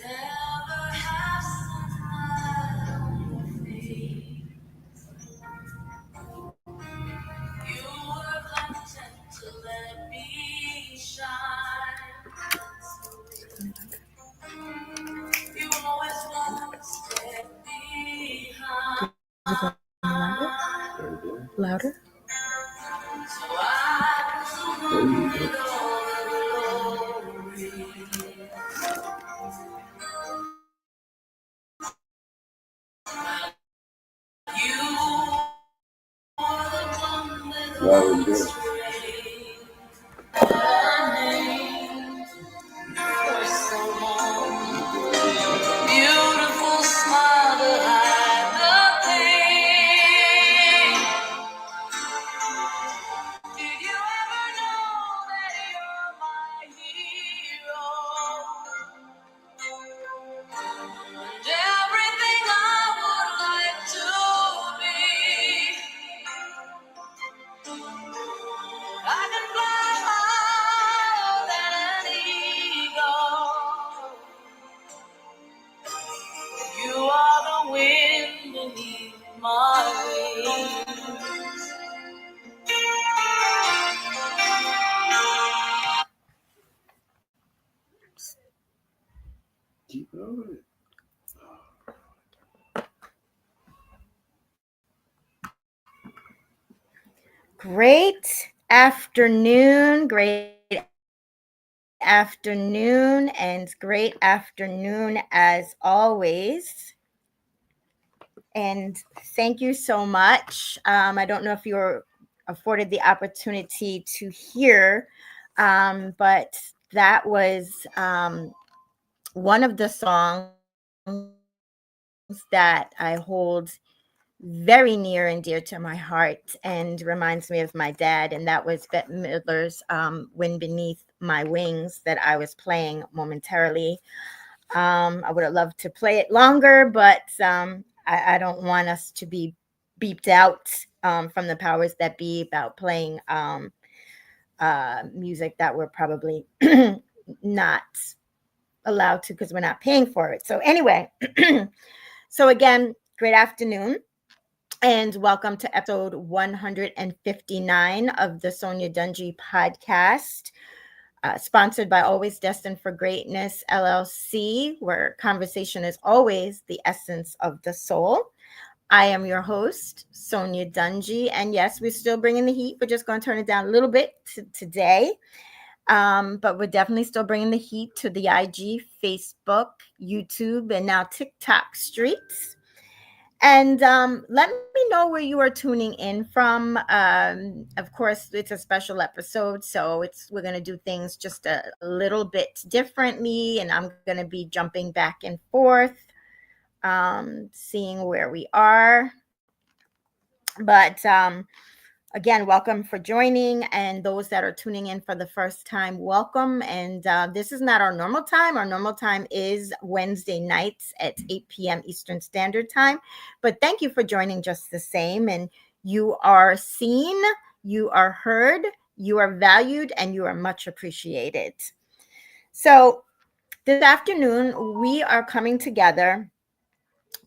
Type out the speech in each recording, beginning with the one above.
Never have sunlight on your face. You were content to let me shine. You always want to step behind. Louder? So I surrendered all the glory. You are the one with all the strength. The name for so long. Beautiful smile to hide the pain. Did you ever know that you're my hero? And everything I would like to be. I can fly higher than an eagle. You are the wind beneath my wings. Keep going. Great afternoon, and great afternoon as always. And thank you so much. I don't know if you were afforded the opportunity to hear, but that was one of the songs that I hold very near and dear to my heart and reminds me of my dad. And that was Bette Midler's Wind Beneath My Wings that I was playing momentarily. I would have loved to play it longer, but I don't want us to be beeped out from the powers that be about playing music that we're probably not allowed to because we're not paying for it. So anyway, so again, great afternoon. And welcome to episode 159 of the Sonya Dungee podcast, sponsored by Always Destined for Greatness, LLC, where conversation is always the essence of the soul. I am your host, Sonya Dungee. And yes, we're still bringing the heat. We're just going to turn it down a little bit today. But we're definitely still bringing the heat to the IG, Facebook, YouTube, and now TikTok streets. And let me know where you are tuning in from. Of course, it's a special episode, so we're going to do things just a little bit differently, and I'm going to be jumping back and forth, seeing where we are. But again, welcome for joining, and those that are tuning in for the first time, welcome. And this is not our normal time. Our normal time is Wednesday nights at 8 p.m. Eastern Standard Time. But thank you for joining just the same. And you are seen, you are heard, you are valued, and you are much appreciated. So this afternoon, we are coming together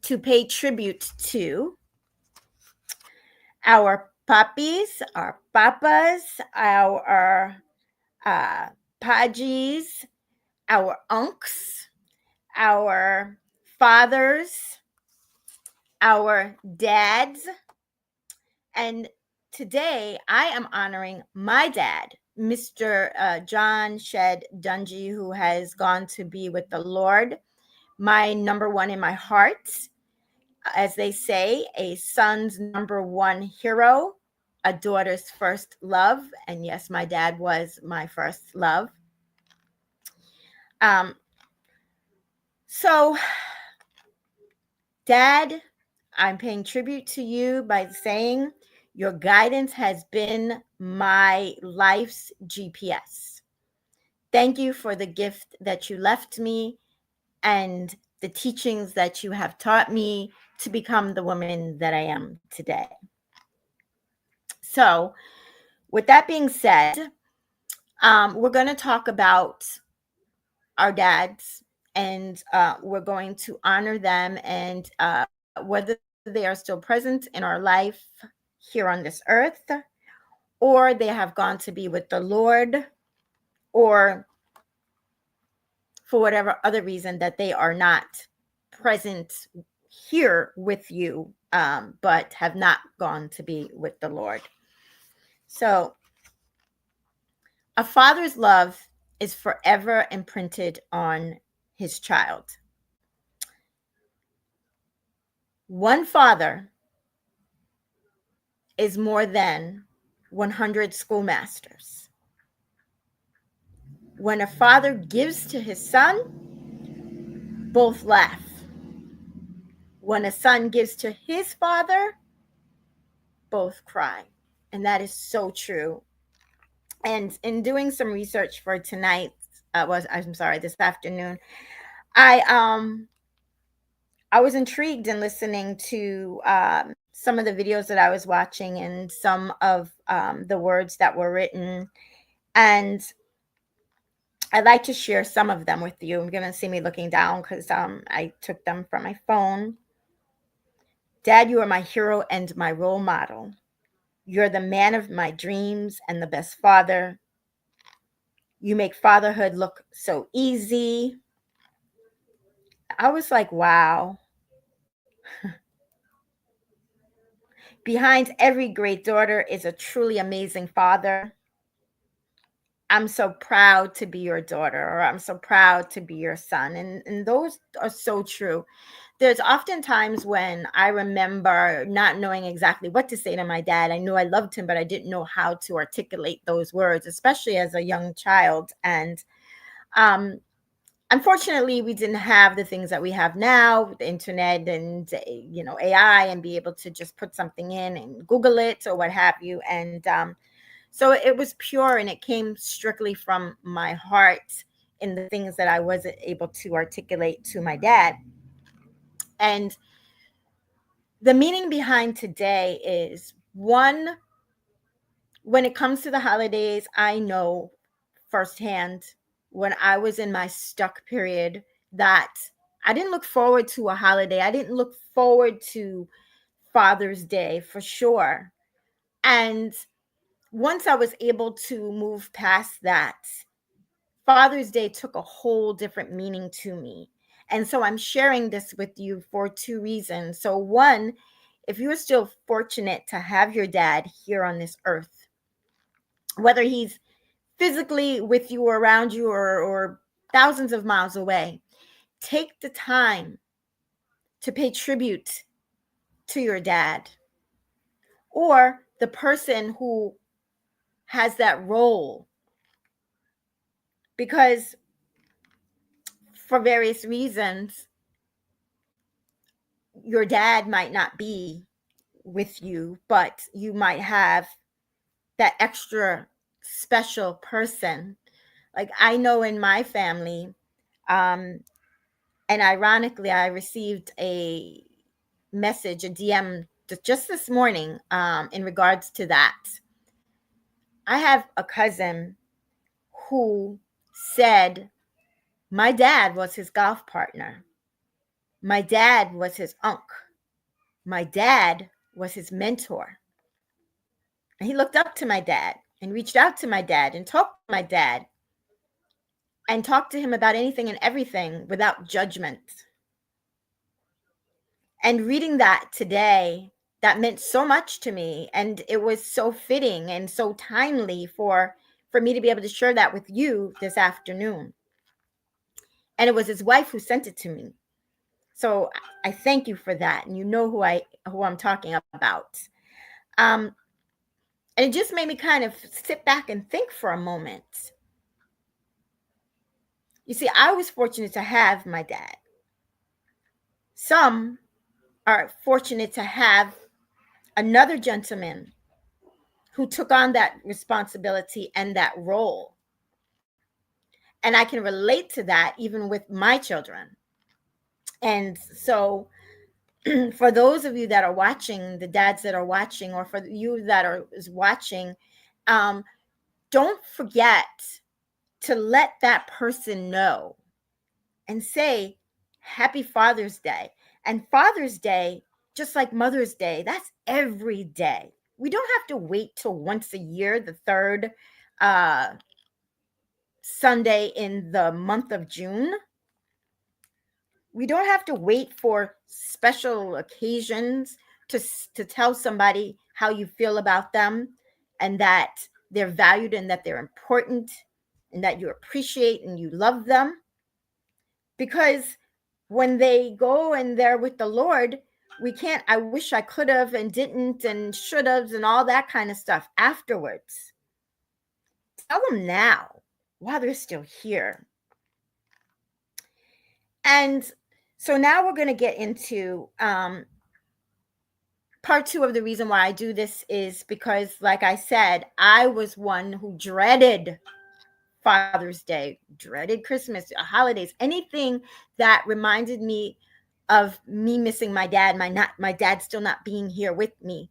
to pay tribute to our puppies, our papas, our pajis, our unks, our fathers, our dads. And today I am honoring my dad, Mr. John Shed Dungee, who has gone to be with the Lord, my number one in my heart. As they say, a son's number one hero, a daughter's first love. And yes, my dad was my first love. So, Dad, I'm paying tribute to you by saying your guidance has been my life's GPS. Thank you for the gift that you left me and the teachings that you have taught me to become the woman that I am today. So, with that being said, we're going to talk about our dads and we're going to honor them, and whether they are still present in our life here on this earth, or they have gone to be with the Lord, or for whatever other reason that they are not present here with you, but have not gone to be with the Lord. So, a father's love is forever imprinted on his child. One father is more than 100 schoolmasters. When a father gives to his son, both laugh. When a son gives to his father, both cry. And that is so true. And in doing some research for tonight, this afternoon, I I was intrigued in listening to some of the videos that I was watching, and some of the words that were written. And I'd like to share some of them with you. You're going to see me looking down because I took them from my phone. Dad, you are my hero and my role model. You're the man of my dreams and the best father. You make fatherhood look so easy. I was like, wow. Behind every great daughter is a truly amazing father. I'm so proud to be your daughter, or I'm so proud to be your son. And those are so true. There's often times when I remember not knowing exactly what to say to my dad. I knew I loved him, but I didn't know how to articulate those words, especially as a young child. And um, unfortunately, we didn't have the things that we have now, the internet and AI, and be able to just put something in and Google it or what have you. And so it was pure, and it came strictly from my heart in the things that I wasn't able to articulate to my dad. And the meaning behind today is, one, when it comes to the holidays, I know firsthand when I was in my stuck period that I didn't look forward to a holiday. I didn't look forward to Father's Day for sure. And once I was able to move past that, Father's Day took a whole different meaning to me. And so I'm sharing this with you for two reasons. So, one, if you're still fortunate to have your dad here on this earth, whether he's physically with you or around you, or thousands of miles away, take the time to pay tribute to your dad, or the person who has that role, because for various reasons, your dad might not be with you, but you might have that extra special person. Like, I know in my family, um, and ironically, I received a message, a DM just this morning, in regards to that. I have a cousin who said my dad was his golf partner. My dad was his uncle. My dad was his mentor. And he looked up to my dad and reached out to my dad and talked to my dad and talked to him about anything and everything without judgment. And reading that today, that meant so much to me, and it was so fitting and so timely for me to be able to share that with you this afternoon. And it was his wife who sent it to me. So I thank you for that, and you know who I'm talking about. Um, and it just made me kind of sit back and think for a moment. You see, I was fortunate to have my dad. Some are fortunate to have another gentleman who took on that responsibility and that role. And I can relate to that even with my children. And so, for those of you that are watching, the dads that are watching, or for you that are is watching, um, don't forget to let that person know and say, Happy Father's Day. And Father's Day, just like Mother's Day, that's every day. We don't have to wait till once a year, the third uh, Sunday in the month of June. We don't have to wait for special occasions to, to tell somebody how you feel about them and that they're valued and that they're important and that you appreciate and you love them. Because when they go and they're with the Lord, we can't, I wish I could have and didn't and should have and all that kind of stuff afterwards. Tell them now while they're still here. And so now we're going to get into part two of the reason why I do this is because, like I said, I was one who dreaded Father's Day, dreaded Christmas, holidays, anything that reminded me of me missing my dad, my dad still not being here with me.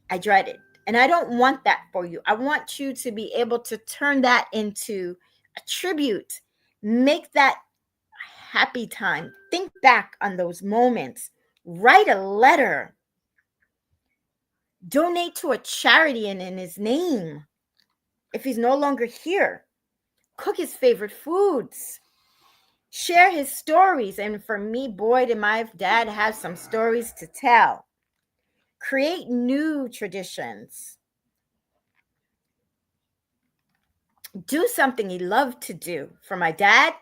I dreaded. And I don't want that for you. I want you to be able to turn that into a tribute. Make that happy time. Think back on those moments. Write a letter. Donate to a charity in his name. If he's no longer here, cook his favorite foods. Share his stories. And for me, boy, did my dad have some stories to tell. Create new traditions. Do something he loved to do. For my dad,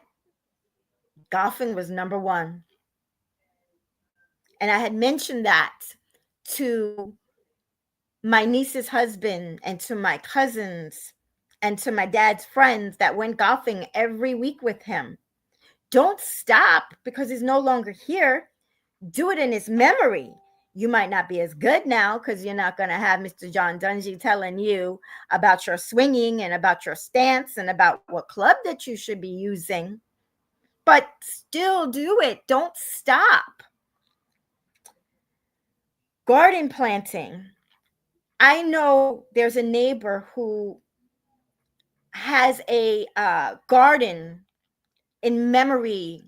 golfing was number one. And I had mentioned that to my niece's husband and to my cousins and to my dad's friends that went golfing every week with him. Don't stop because he's no longer here. Do it in his memory. You might not be as good now because you're not going to have Mr. Sonya Dungee telling you about your swinging and about your stance and about what club that you should be using. But still do it. Don't stop. Garden planting. I know there's a neighbor who has a garden in memory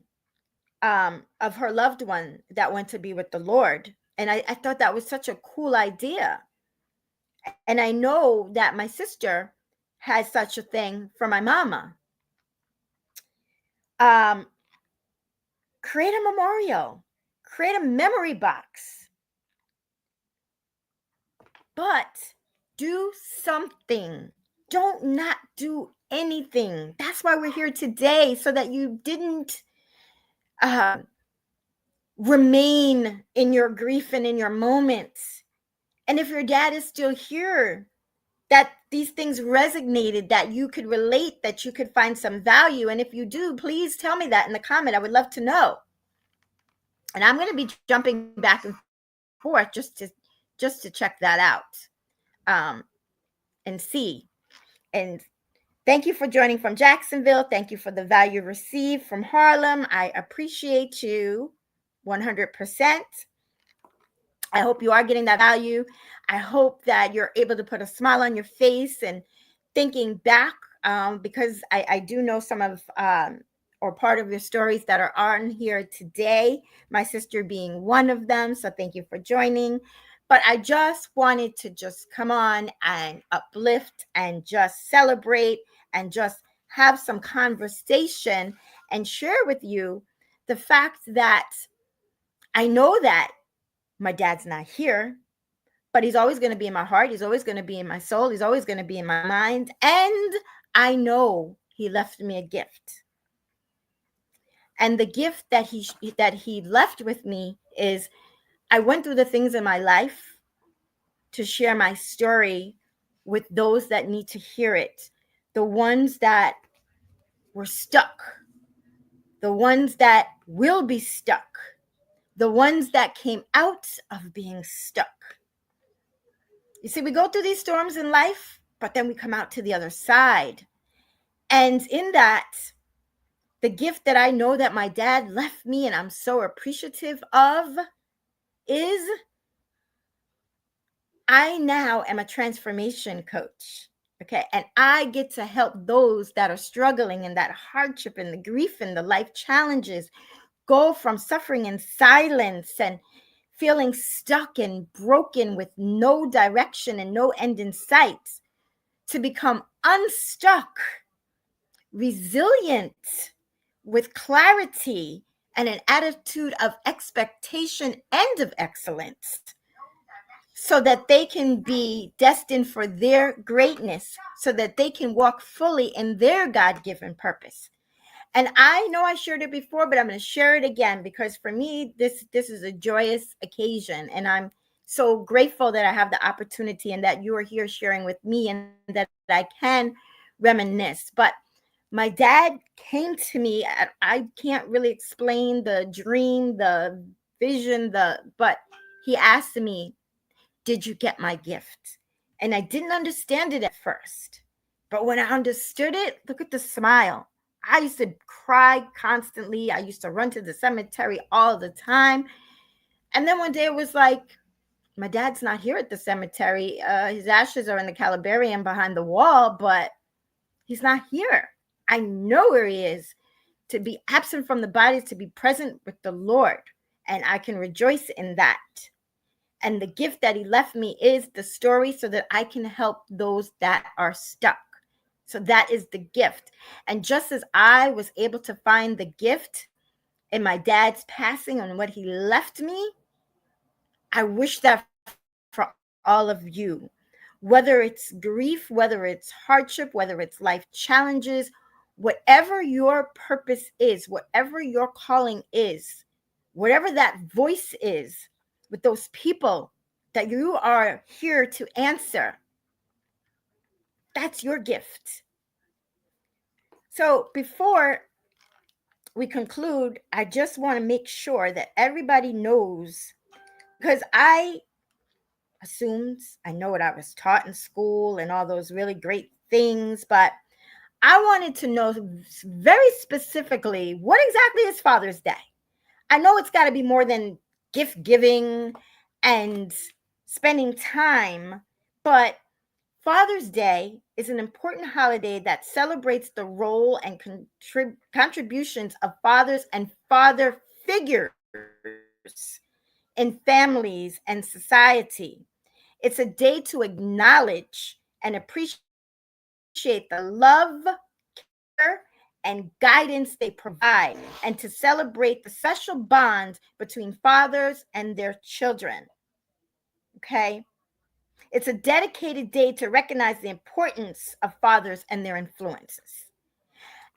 of her loved one that went to be with the Lord. And I thought that was such a cool idea. And I know that my sister has such a thing for my mama. Create a memorial, create a memory box. But do something. Don't not do anything. That's why we're here today, so that you didn't remain in your grief and in your moments. And if your dad is still here, that these things resonated, that you could relate, that you could find some value. And if you do, please tell me that in the comment. I would love to know. And I'm going to be jumping back and forth just to check that out and see. And thank you for joining from Jacksonville. Thank you for the value received from Harlem. I appreciate you 100%. I hope you are getting that value. I hope that you're able to put a smile on your face and thinking back, because I do know some of or part of your stories that are on here today, my sister being one of them. So thank you for joining. But I just wanted to just come on and uplift and just celebrate and just have some conversation and share with you the fact that I know that my dad's not here, but he's always going to be in my heart. He's always going to be in my soul. He's always going to be in my mind. And I know he left me a gift. And the gift that he left with me is I went through the things in my life to share my story with those that need to hear it. The ones that were stuck. The ones that will be stuck. The ones that came out of being stuck. You see, we go through these storms in life, but then we come out to the other side. And in that, the gift that I know that my dad left me and I'm so appreciative of is I now am a transformation coach. Okay. And I get to help those that are struggling in that hardship and the grief and the life challenges go from suffering in silence and feeling stuck and broken with no direction and no end in sight to become unstuck, resilient, with clarity and an attitude of expectation and of excellence, so that they can be destined for their greatness, so that they can walk fully in their God-given purpose. And I know I shared it before, but I'm going to share it again, because for me, this is a joyous occasion. And I'm so grateful that I have the opportunity and that you are here sharing with me and that I can reminisce. But my dad came to me. I can't really explain the dream, the vision, but he asked me, "Did you get my gift?" And I didn't understand it at first. But when I understood it, look at the smile. I used to cry constantly. I used to run to the cemetery all the time. And then one day it was like, my dad's not here at the cemetery. His ashes are in the calabarium behind the wall, but he's not here. I know where he is. To be absent from the body is to be present with the Lord. And I can rejoice in that. And the gift that he left me is the story, so that I can help those that are stuck. So that is the gift. And just as I was able to find the gift in my dad's passing and what he left me, I wish that for all of you. Whether it's grief, whether it's hardship, whether it's life challenges, whatever your purpose is, whatever your calling is, whatever that voice is with those people that you are here to answer, that's your gift. So before we conclude, I just want to make sure that everybody knows, because I assumed I know what I was taught in school and all those really great things, but I wanted to know very specifically, what exactly is Father's Day? I know it's got to be more than gift giving and spending time, but Father's Day is an important holiday that celebrates the role and contributions of fathers and father figures in families and society. It's a day to acknowledge and appreciate the love, care, and guidance they provide, and to celebrate the special bond between fathers and their children. Okay? It's a dedicated day to recognize the importance of fathers and their influences.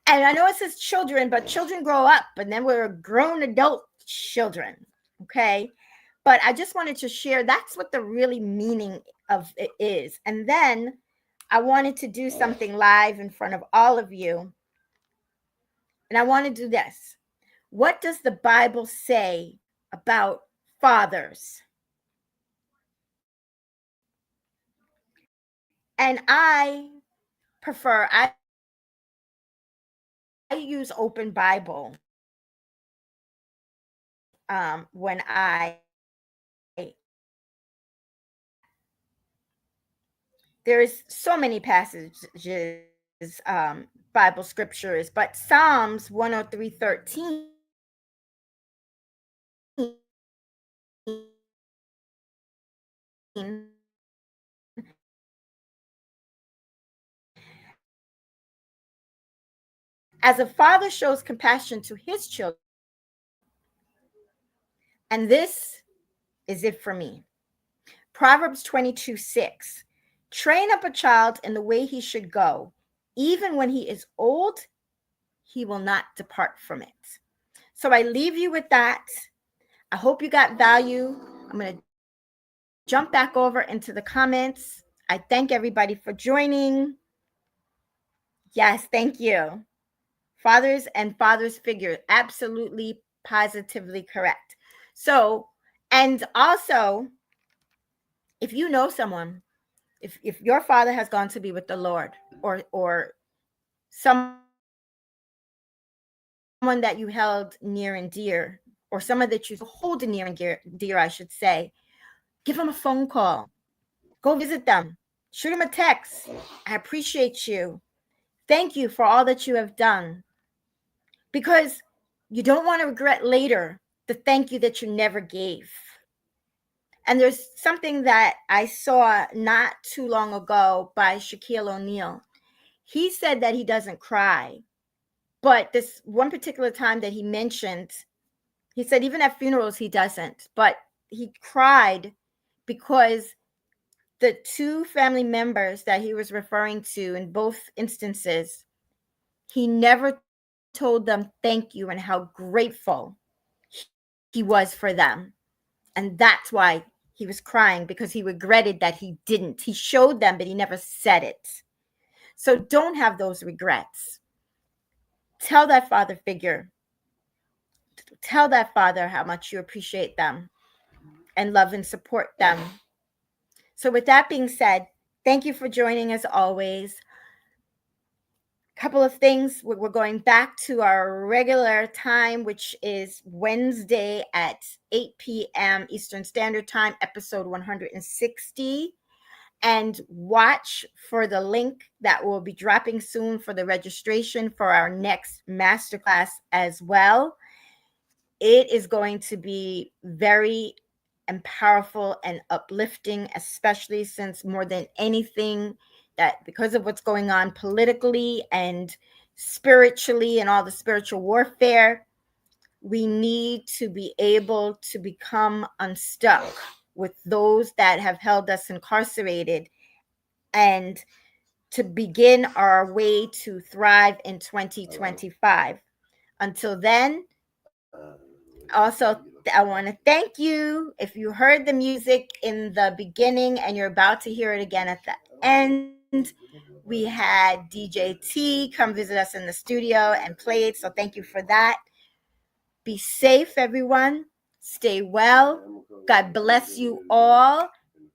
And I know it says children, but children grow up and then we're grown adult children. Okay? But I just wanted to share that's what the really meaning of it is. And then I wanted to do something live in front of all of you. And I want to do this. What does the Bible say about fathers? And I use Open Bible when there's so many passages, Bible scriptures, but Psalms 103:13 as a father shows compassion to his children. And this is it for me. Proverbs 22:6. Train up a child in the way he should go. Even when he is old, he will not depart from it. So I leave you with that. I hope you got value. I'm going to jump back over into the comments. I thank everybody for joining. Yes, thank you. Fathers and fathers figure, absolutely positively correct. So, and also, if you know someone, if your father has gone to be with the Lord, or someone that you held near and dear, or someone that you hold near and dear, I should say, give them a phone call. Go visit them. Shoot him a text. I appreciate you. Thank you for all that you have done. Because you don't want to regret later the thank you that you never gave. And there's something that I saw not too long ago by Shaquille O'Neal. He said that he doesn't cry. But this one particular time that he mentioned, he said even at funerals he doesn't. But he cried because the two family members that he was referring to in both instances, he never told them thank you and how grateful he was for them. And that's why he was crying, because he regretted that he didn't. He showed them, but he never said it. So don't have those regrets. Tell that father figure, tell that father how much you appreciate them and love and support them. So, with that being said, thank you for joining as always. Couple of things. We're going back to our regular time, which is Wednesday at 8 p.m. Eastern Standard Time, episode 160. And watch for the link that will be dropping soon for the registration for our next masterclass as well. It is going to be very and powerful and uplifting, especially since more than anything, that because of what's going on politically and spiritually and all the spiritual warfare, we need to be able to become unstuck with those that have held us incarcerated and to begin our way to thrive in 2025. Until then, also, I want to thank you. If you heard the music in the beginning and you're about to hear it again at the end, we had DJ T come visit us in the studio and play it. So thank you for that. Be safe, everyone. Stay well. God bless you all.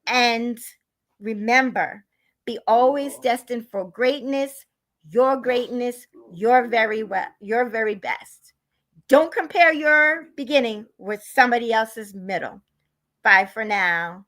And remember, be always destined for greatness, your very best. Don't compare your beginning with somebody else's middle. Bye for now.